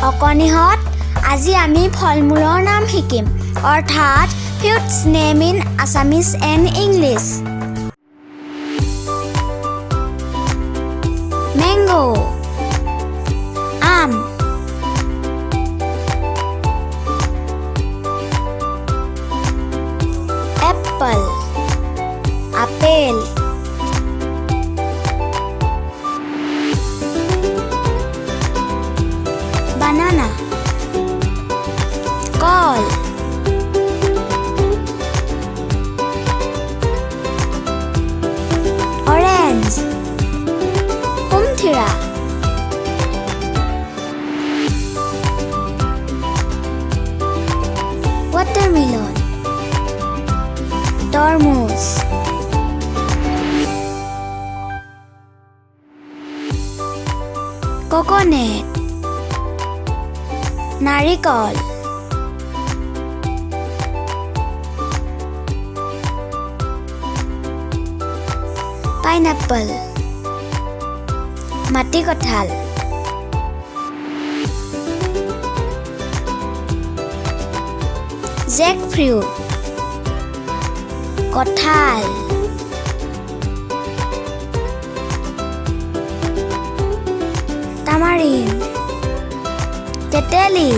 অকণিহঁত, আজি আমি ফলমূলৰ নাম শিকিম, অৰ্থাৎ fruits name in Assamese and English. Mango, আম। এপল, আপেল। বানানা, কল। অৰেঞ্জ, সুমথিৰা। ৱাটাৰমেলন, তৰমুজ। কোকোনেট, নাৰিকল। পাইনাপল, মাটিকঁঠাল। জেকফ্ৰুট, কঁঠাল। তামাৰিন, তেতেলী।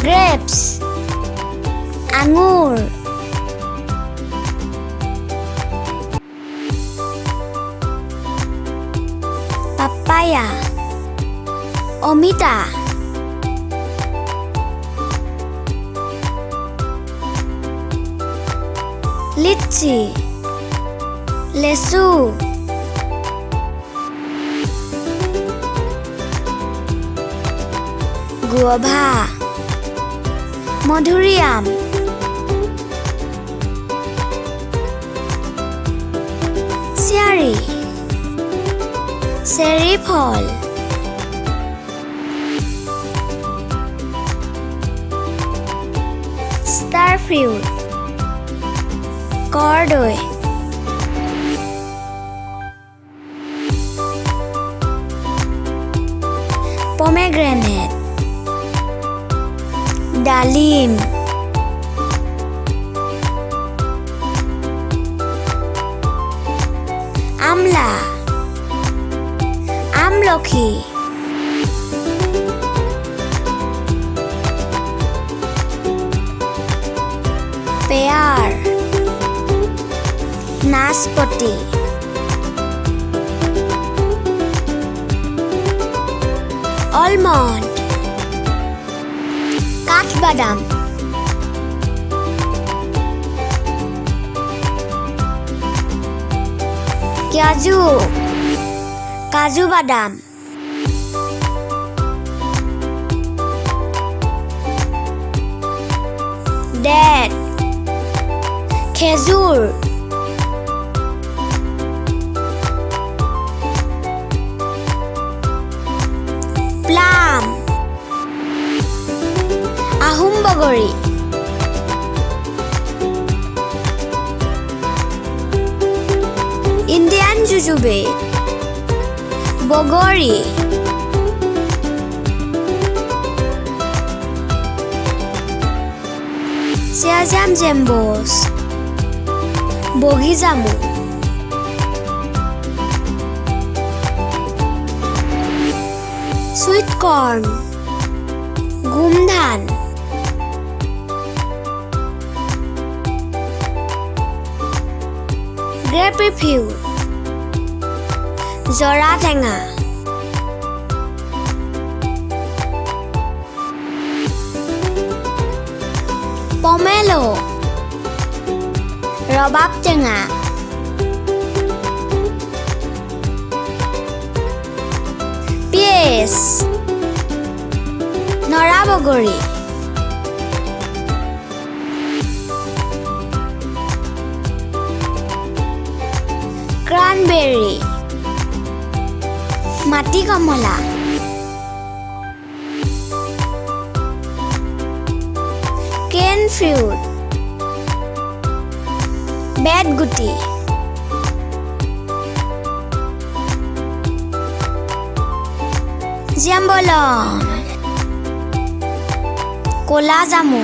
গ্ৰেপছ, আঙুৰ। পাপায়া, অমিতা। লিচি, লেচু। গুৱাভা, মধুৰিআম। চেৰী, চেৰী ফল। ষ্টাৰ ফ্ৰুট, কৰ্দৈ। পমেগ্ৰেনেট, ডালিম। আমলা, আমলখি। পেয়াৰ, নাচপতি। অলমণ্ড, কাঠবাদাম। কাজু, কাজু বাদাম। ডেট, খেজুৰ। প্লাম, আহোম বগৰী। ইণ্ডিয়ান জুজুবে, বগৰী। চিয়াজাম জেম্বছ, বগী জামু। সুইট কৰ্ণ, গোমধান। গ্ৰেপফ্ৰুট, জৰা টেঙা। পমেলো, ৰবাব টেঙা। পিয়েচ, নৰা বগৰী। ক্ৰানবেৰী, মাটি কমলা। কেন ফ্ৰুট, বেতগুটি। জাম্বলন ক'লা জামু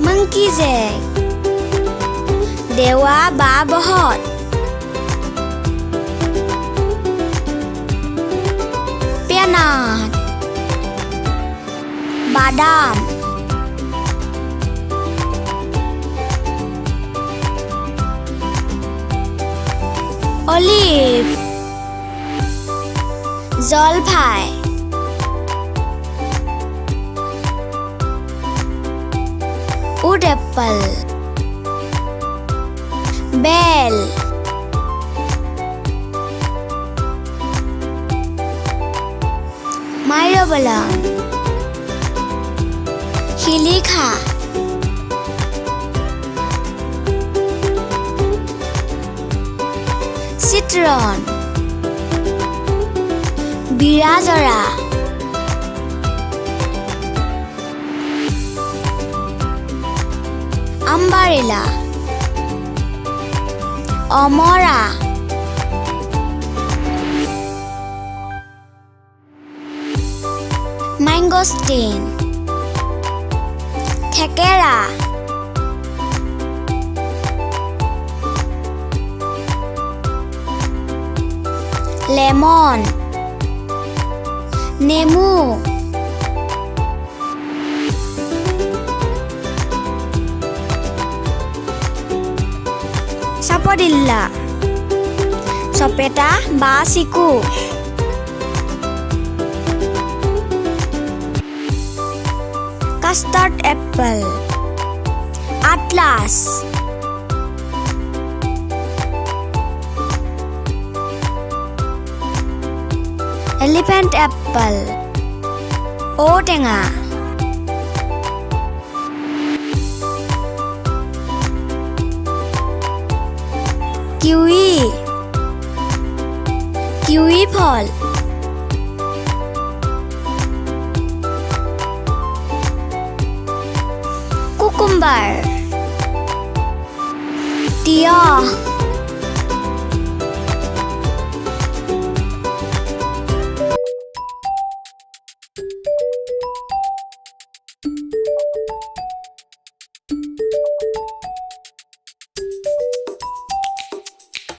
monkey jack দেৱা বা বহত পেনাট বাদাম অলিভ জলফাই উড এপল বেল মাইৰবলম শিলিখা চিট্ৰন বিৰাজৰা আম্বাৰেলা অমৰা ম্যাঙ্গোস্টিন থেকেৰা লেমন নেমু চাপদিল্লা চপেটা বা চিকু কাষ্টাৰ্ড এপল আটলাস এলিফেন্ট এপল ঔটেঙা কিউই ফল কুকুম্বাৰ তিয়হ